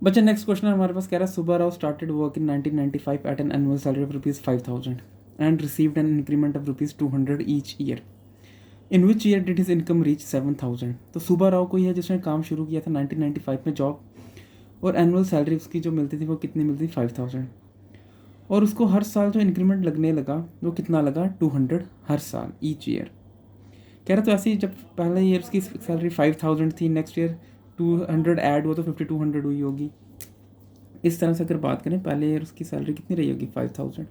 बच्चे next question हमारे पास कह रहा है Subba Rao started work in 1995 at an annual salary of ₹5,000 and received an increment of ₹200 each year. In which year did his income reach 7,000। तो सुब्बा राव को ही है जिसने काम शुरू किया था 1995 में जॉब, और एनुअल सैलरी उसकी जो मिलती थी वो कितनी मिलती थी 5,000, और उसको हर साल जो इंक्रीमेंट लगने लगा वो कितना लगा 200 हर साल ईच ईयर। कह रहा तो ऐसे ही जब पहले ईयर उसकी सैलरी 5,000 थी, नेक्स्ट ईयर 200 ऐड हुआ तो 5,200 हुई होगी। इस तरह से अगर बात करें पहले ईयर उसकी सैलरी कितनी रही होगी 5,000,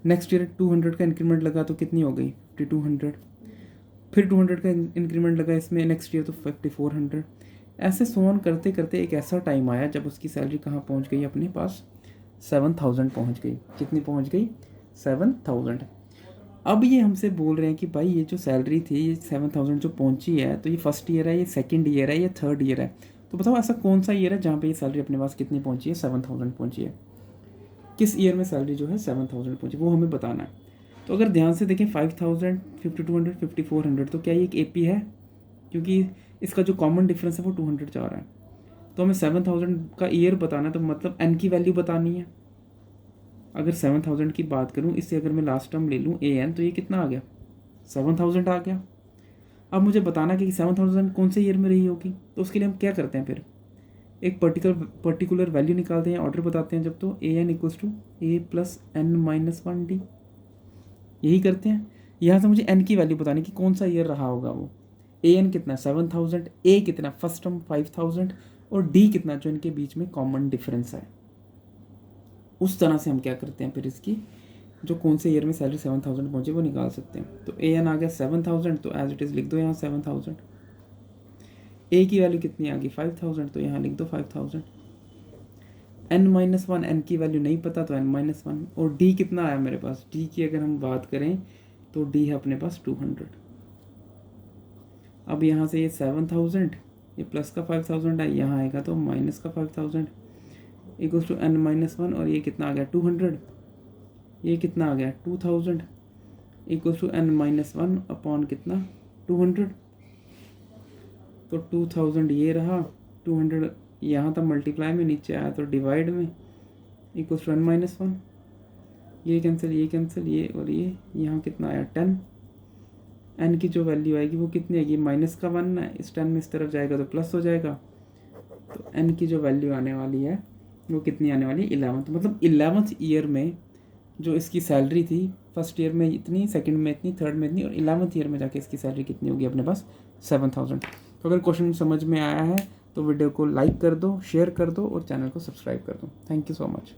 नेक्स्ट ईयर 200 का इंक्रीमेंट लगा तो कितनी हो गई 5,200, फिर 200 का इंक्रीमेंट लगा इसमें नेक्स्ट ईयर तो 5,400। ऐसे सोन करते करते एक ऐसा टाइम आया जब उसकी सैलरी कहाँ पहुँच गई, अपने पास 7,000 पहुँच गई। कितनी पहुँच गई 7,000। अब ये हमसे बोल रहे हैं कि भाई ये जो सैलरी थी ये 7,000 जो पहुंची है, तो ये फर्स्ट ईयर है, ये सेकंड ईयर है, ये थर्ड ईयर है। तो बताओ ऐसा कौन सा ईयर है जहाँ पे ये सैलरी अपने पास कितनी पहुंची है 7,000 पहुंची है। किस ईयर में सैलरी जो है 7,000 पहुंची वो हमें बताना है। तो अगर ध्यान से देखें 5,000, 5,200, 5,400, तो क्या ये एक AP है, क्योंकि इसका जो कॉमन डिफरेंस है वो 200 जा रहा है। तो हमें 7,000 का ईयर बताना है, तो मतलब n की वैल्यू बतानी है। अगर 7,000 की बात करूँ, इससे अगर मैं लास्ट टर्म ले लूँ AN, तो ये कितना आ गया 7,000 आ गया। अब मुझे बताना कि 7,000 कौन से ईयर में रही होगी, तो उसके लिए हम क्या करते हैं, फिर एक पर्टिकुलर वैल्यू निकालते हैं, ऑर्डर बताते हैं जब, तो AN = A + n-1D, यही करते हैं। यहाँ से मुझे n की वैल्यू बतानी कि कौन सा ईयर रहा होगा वो। AN कितना 7,000, A कितना फर्स्ट टर्म 5,000, और D कितना जो इनके बीच में कॉमन डिफरेंस है। उस तरह से हम क्या करते हैं, फिर इसकी जो कौन से ईयर में सैलरी 7,000 पहुंचे वो निकाल सकते हैं। तो AN आ गया 7,000, तो एज इट इज़ लिख दो यहाँ 7,000। A की वैल्यू कितनी आ गई 5,000, तो यहाँ लिख दो 5,000। n-1, n की वैल्यू नहीं पता तो n-1, और D कितना आया मेरे पास, D की अगर हम बात करें तो D है अपने पास 200। अब यहाँ से ये 7,000, ये प्लस का 5,000 है, यहाँ आएगा तो माइनस का 5,000 = n-1, और ये कितना आ गया 200, ये कितना आ गया 2,000 = n-1 अपॉन कितना 200। तो 2,000 ये रहा, 200 यहाँ था मल्टीप्लाई में, नीचे आया तो डिवाइड में, = n-1। ये कैंसिल, ये कैंसिल, ये और ये, यहाँ कितना आया 10। n की जो वैल्यू आएगी वो कितनी आएगी, माइनस का 1 है, इस 10 में इस तरफ जाएगा तो प्लस हो जाएगा। तो n की जो वैल्यू आने वाली है वो कितनी आने वाली है 11th। मतलब 11th ईयर में जो इसकी सैलरी थी, फर्स्ट ईयर में इतनी, सेकंड में इतनी, थर्ड में इतनी, और 11th ईयर में जाके इसकी सैलरी कितनी होगी अपने पास 7,000। तो अगर क्वेश्चन समझ में आया है तो वीडियो को लाइक कर दो, शेयर कर दो और चैनल को सब्सक्राइब कर दो। Thank you so much.